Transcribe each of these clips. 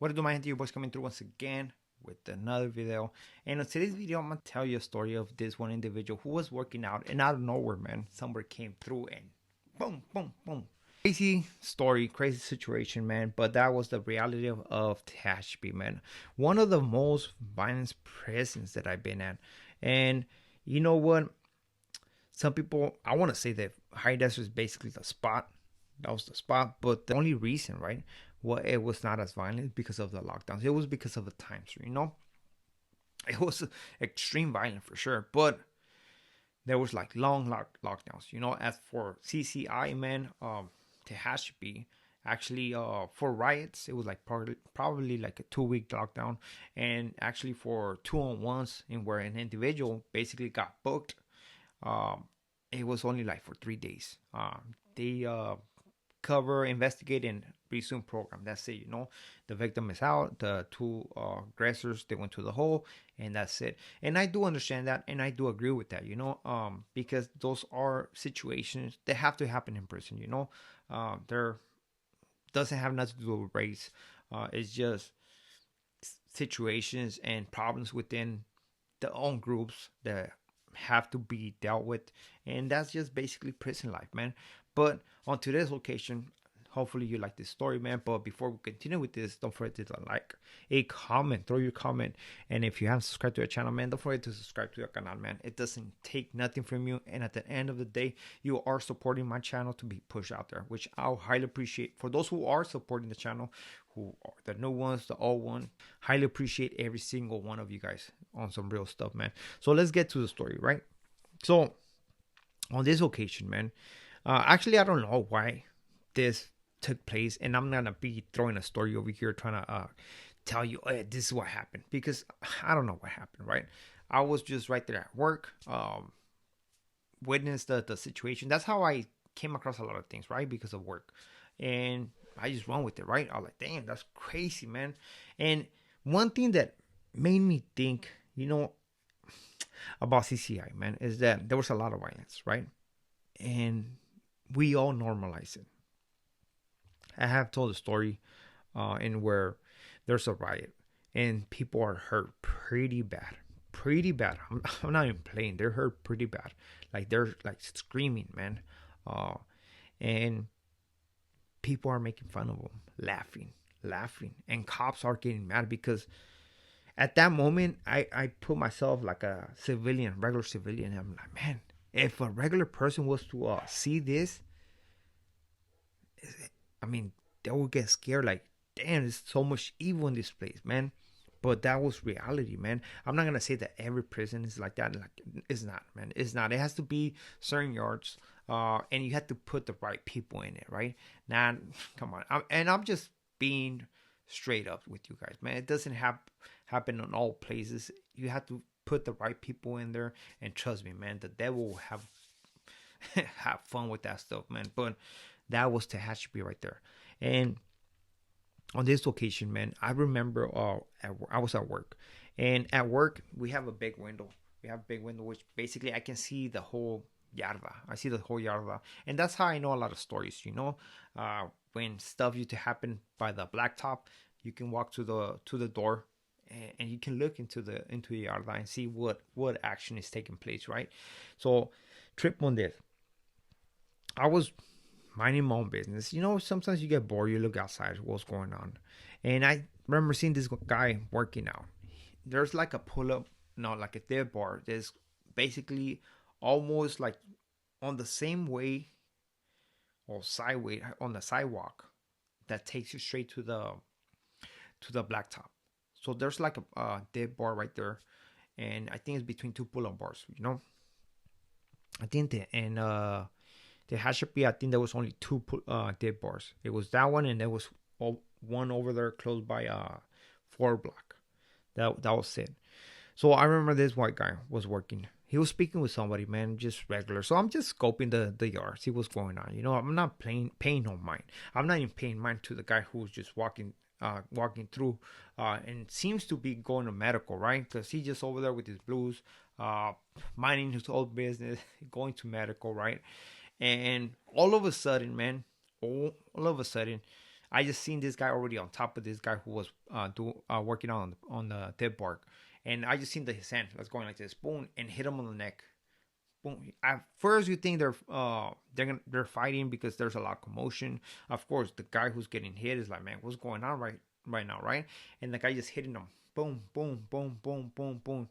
What to do, my gente? Your boys coming through once again with another video. And in today's video, I'm gonna tell you a story of this one individual who was working out, and out of nowhere, man, somebody came through and boom, boom, boom. Crazy story, crazy situation, man. But that was the reality of Tehachapi, man. One of the most violent prisons that I've been at. And you know what? Some people, I want to say that high desert is basically the spot. That was the spot. But the only reason, right, it was not as violent because of the lockdowns. It was because of the times, you know. It was extreme violent for sure. But there was like long lockdowns, you know. As for CCI, man, Tehachapi, actually, for riots, it was like probably like a 2 week lockdown. And actually for 2-on-1s, in where an individual basically got booked, it was only like for 3 days. They cover, investigate, and resume program. That's it. You know, the victim is out. The two aggressors, they went to the hole, and that's it. And I do understand that, and I do agree with that. You know, because those are situations that have to happen in prison. You know, there doesn't have nothing to do with race. It's just situations and problems within the own groups that have to be dealt with, and that's just basically prison life, man. But on today's location, hopefully you like this story, man. But before we continue with this, don't forget to like a comment, throw your comment, and if you haven't subscribed to the channel, man, don't forget to subscribe to the channel, man. It doesn't take nothing from you, and at the end of the day, you are supporting my channel to be pushed out there, which I'll highly appreciate. For those who are supporting the channel, who are the new ones, the old one, highly appreciate every single one of you guys on some real stuff, man. So let's get to the story, right? So on this occasion, man, actually, I don't know why this took place, and I'm gonna be throwing a story over here trying to tell you, hey, this is what happened, because I don't know what happened, right? I was just right there at work, witnessed the situation. That's how I came across a lot of things, right? Because of work, and I just run with it, right? I was like, damn, that's crazy, man. And one thing that made me think, you know, about CCI, man, is that there was a lot of violence, right? And we all normalize it. I have told a story in where there's a riot and people are hurt pretty bad. Pretty bad. I'm not even playing. They're hurt pretty bad. Like they're like screaming, man. And people are making fun of them, laughing. And cops are getting mad because at that moment, I put myself like a civilian, regular civilian. And I'm like, man, if a regular person was to see this, I mean, they would get scared. Like, damn, there's so much evil in this place, man. But that was reality, man. I'm not gonna say that every prison is like that. Like, it's not, man. It's not. It has to be certain yards, and you have to put the right people in it, right? Now, come on. I'm just being straight up with you guys, man. It doesn't happen in all places. You have to put the right people in there, and trust me, man, the devil will have have fun with that stuff, man. But that was Tehachapi right there. And on this occasion, man, I remember I was at work, and at work we have a big window. We have a big window, which basically I can see the whole yarda. I see the whole yarda, and that's how I know a lot of stories. You know, when stuff used to happen by the blacktop, you can walk to the door, and you can look into the yarda and see what action is taking place, right? So, trip on this, I was minding my own business. You know, sometimes you get bored, you look outside, what's going on. And I remember seeing this guy working out. There's like a pull-up, no, like a dead bar. There's basically almost like on the same way or sideway on the sidewalk that takes you straight to the blacktop. So there's like a dead bar right there, and I think it's between two pull-up bars. You know, I think the Tehachapi, I think there was only two dead bars. It was that one, and there was one over there close by 4 block. That was it. So I remember this white guy was working. He was speaking with somebody, man, just regular. So I'm just scoping the yard, see what's going on. You know, I'm not paying no mind. I'm not even paying mind to the guy who was just walking through, and seems to be going to medical, right? Because he's just over there with his blues, minding his own business, going to medical, right? And all of a sudden, man, all of a sudden, I just seen this guy already on top of this guy who was working on the dead bark, and I just seen his hand that's going like this, boom, and hit him on the neck. Boom. At first, you think they're fighting because there's a lot of commotion. Of course, the guy who's getting hit is like, man, what's going on right now, right? And the guy just hitting him, boom, boom, boom, boom, boom, boom.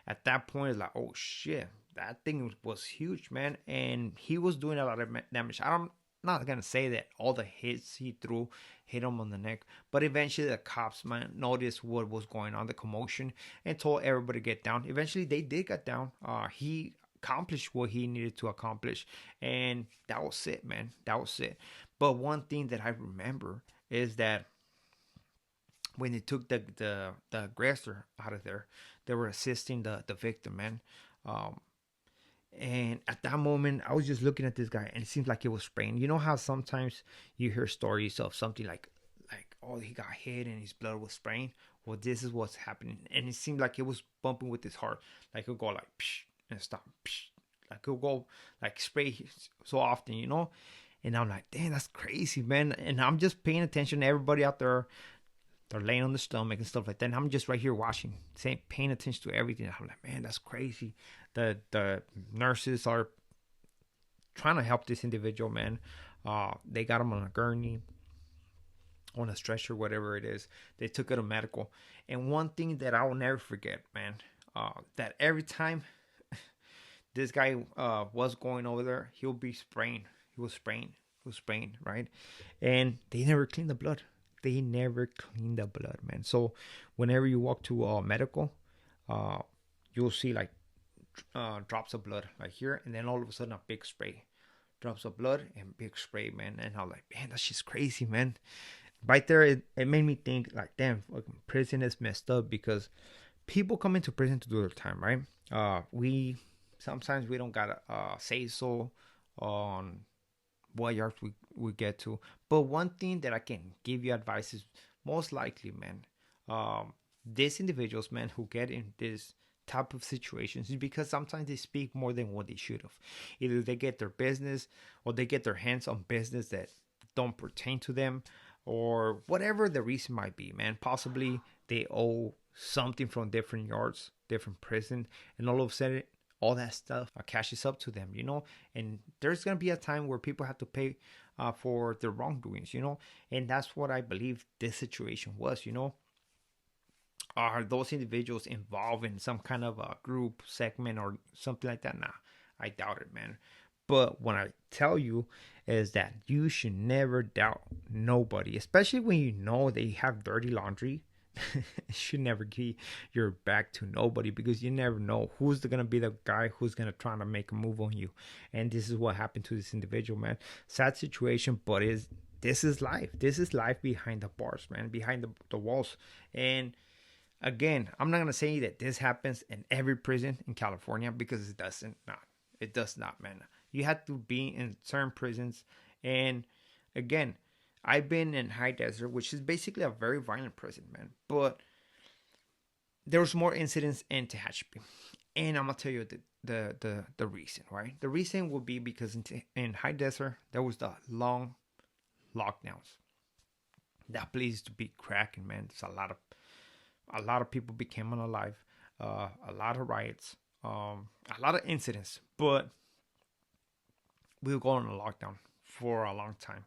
At that point, it's like, oh shit, that thing was huge, man, and he was doing a lot of damage. I'm not gonna say that all the hits he threw hit him on the neck, but eventually the cops, man, noticed what was going on, the commotion, and told everybody to get down. Eventually, they did get down. He accomplished what he needed to accomplish, and that was it, man. That was it. But one thing that I remember is that when they took the aggressor out of there, they were assisting the victim, man. Um, and at that moment, I was just looking at this guy, and it seems like it was spraying. You know how sometimes you hear stories of something like oh, he got hit and his blood was spraying. Well, this is what's happening, and it seemed like it was bumping with his heart, like it would go like psh, and stop, psh, like it would go like spray so often, you know. And I'm like, damn, that's crazy, man. And I'm just paying attention to everybody out there. They're laying on the stomach and stuff like that. And I'm just right here watching, paying attention to everything. I'm like, man, that's crazy. The nurses are trying to help this individual, man. They got him on a gurney, on a stretcher, whatever it is. They took it to medical. And one thing that I will never forget, man, that every time this guy was going over there, he'll be spraying. He was spraying, right? And they never cleaned the blood. They never clean the blood, man. So whenever you walk to medical, you'll see like drops of blood like here, and then all of a sudden a big spray, drops of blood and big spray, man. And I'm like, man, that's just crazy, man. Right there, it made me think like, damn, prison is messed up because people come into prison to do their time, right? We sometimes we don't gotta say so on what yards we get to. But one thing that I can give you advice is most likely, man, these individuals, man, who get in this type of situations is because sometimes they speak more than what they should have. Either they get their business or they get their hands on business that don't pertain to them, or whatever the reason might be, man. Possibly they owe something from different yards, different prison, and all of a sudden all that stuff cashes up to them, you know. And there's gonna be a time where people have to pay for their wrongdoings, you know. And that's what I believe this situation was, you know. Are those individuals involved in some kind of a group segment or something like that? Nah, I doubt it, man. But what I tell you is that you should never doubt nobody, especially when you know they have dirty laundry. You should never give your back to nobody because you never know who's gonna be the guy who's gonna try to make a move on you. And this is what happened to this individual, man. Sad situation, but this is life. This is life behind the bars, man, behind the walls. And again, I'm not gonna say that this happens in every prison in California because it doesn't. Not. It does not, man. You have to be in certain prisons. And again, I've been in High Desert, which is basically a very violent prison, man. But there's more incidents in Tehachapi. And I'm gonna tell you the reason, right? The reason would be because in High Desert there was the long lockdowns. That place used to be cracking, man. There's a lot of people became unalive, a lot of riots, a lot of incidents. But we were going on a lockdown for a long time.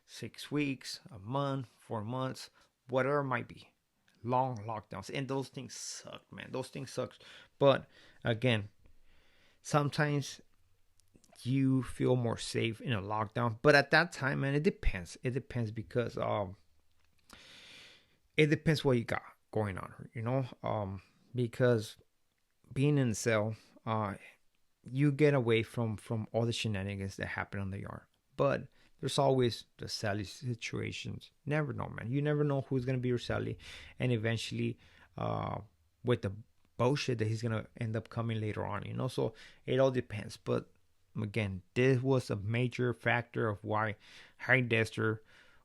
6 weeks, a month, 4 months, whatever it might be. Long lockdowns. And those things suck, man. Those things suck. But again, sometimes you feel more safe in a lockdown. But at that time, man, it depends. It depends because it depends what you got going on, you know? Because being in the cell, you get away from all the shenanigans that happen on the yard. But there's always the Sally situations. Never know, man. You never know who's gonna be your Sally, and eventually, with the bullshit that he's gonna end up coming later on, you know. So it all depends. But again, this was a major factor of why High Desert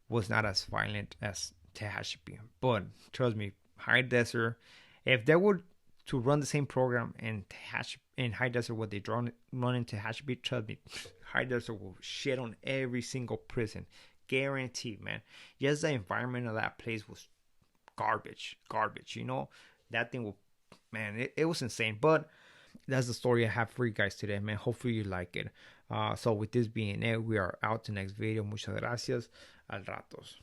was not as violent as Tehachapi. But trust me, High Desert, if they were to run the same program in High Desert what they run in Tehachapi, trust me, High Desert will shit on every single prison. guaranteed, man. Just the environment of that place was garbage. You know, that thing will, man, it was insane. But that's the story I have for you guys today, man. Hopefully you like it. So with this being it, we are out to next video. Muchas gracias. Al ratos.